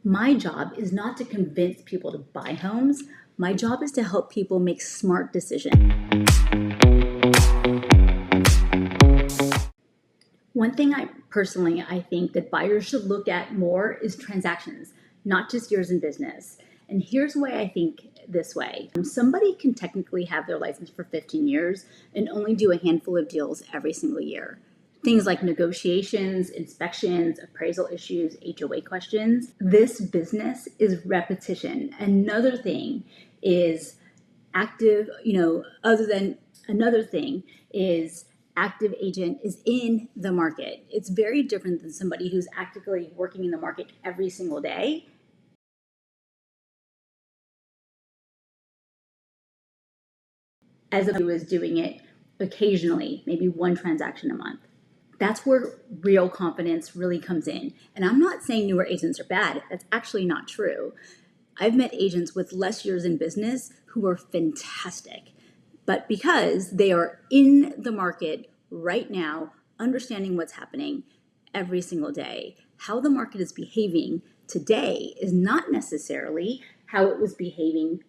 My job is not to convince people to buy homes. My job is to help people make smart decisions. One thing I think that buyers should look at more is transactions, not just years in business. And here's why I think this way. Somebody can technically have their license for 15 years and only do a handful of deals every single year. Things like negotiations, inspections, appraisal issues, HOA questions. This business is repetition. Another thing is active agent is in the market. It's very different than somebody who's actively working in the market every single day. As if he was doing it occasionally, maybe one transaction a month. That's where real confidence really comes in. And I'm not saying newer agents are bad. That's actually not true. I've met agents with less years in business who are fantastic, but because they are in the market right now, understanding what's happening every single day, how the market is behaving today is not necessarily how it was behaving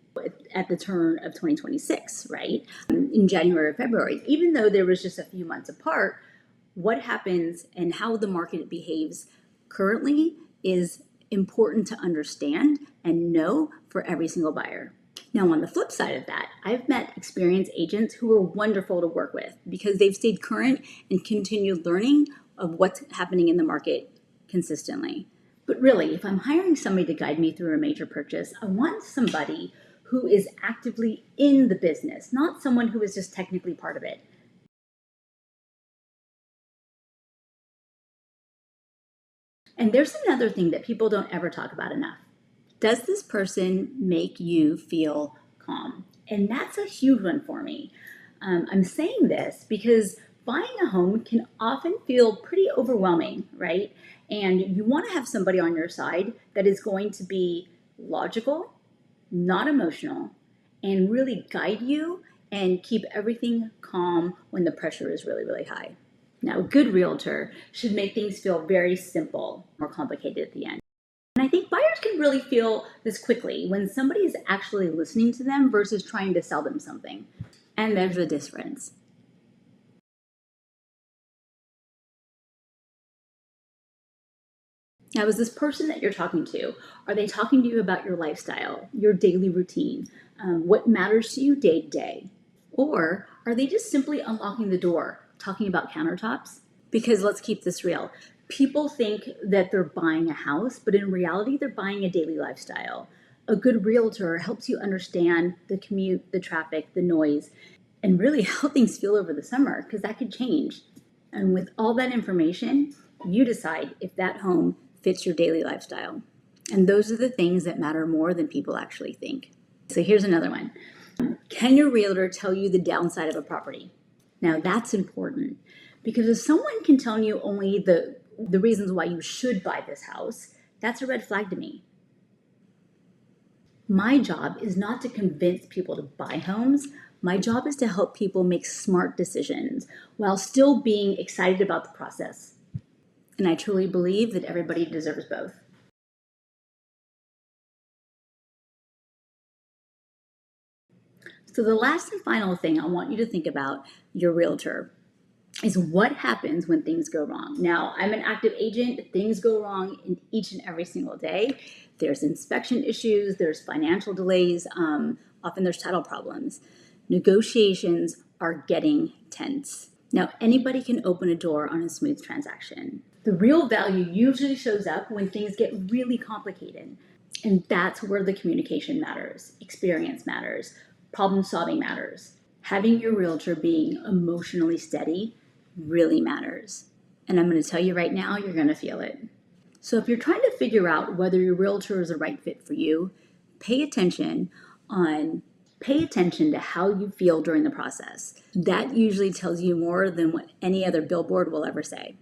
at the turn of 2026, right? In January or February, even though there was just a few months apart, what happens and how the market behaves currently is important to understand and know for every single buyer. Now, on the flip side of that, I've met experienced agents who are wonderful to work with because they've stayed current and continued learning of what's happening in the market consistently. But really, if I'm hiring somebody to guide me through a major purchase, I want somebody who is actively in the business, not someone who is just technically part of it. And there's another thing that people don't ever talk about enough. Does this person make you feel calm? And that's a huge one for me. I'm saying this because buying a home can often feel pretty overwhelming, right? And you want to have somebody on your side that is going to be logical, not emotional, and really guide you and keep everything calm when the pressure is really, really high. Now, a good realtor should make things feel very simple, more complicated at the end. And I think buyers can really feel this quickly when somebody is actually listening to them versus trying to sell them something. And there's a difference. Now, is this person that you're talking to, are they talking to you about your lifestyle, your daily routine, what matters to you day to day? Or are they just simply unlocking the door, talking about countertops? Because let's keep this real. People think that they're buying a house, but in reality, they're buying a daily lifestyle. A good realtor helps you understand the commute, the traffic, the noise, and really how things feel over the summer, because that could change. And with all that information, you decide if that home fits your daily lifestyle. And those are the things that matter more than people actually think. So here's another one. Can your realtor tell you the downside of a property? Now that's important because if someone can tell you only the reasons why you should buy this house, that's a red flag to me. My job is not to convince people to buy homes. My job is to help people make smart decisions while still being excited about the process. And I truly believe that everybody deserves both. So the last and final thing I want you to think about your realtor is what happens when things go wrong. Now, I'm an active agent. Things go wrong in each and every single day. There's inspection issues, there's financial delays, often there's title problems. Negotiations are getting tense. Now, anybody can open a door on a smooth transaction. The real value usually shows up when things get really complicated. And that's where the communication matters, experience matters, problem solving matters. Having your realtor being emotionally steady really matters. And I'm going to tell you right now, you're going to feel it. So if you're trying to figure out whether your realtor is the right fit for you, pay attention to how you feel during the process. That usually tells you more than what any other billboard will ever say.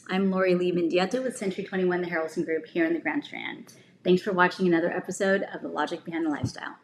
I'm Lori Lee-Mendieta with Century 21, the Harrelson Group here in the Grand Strand. Thanks for watching another episode of The Logic Behind the Lifestyle.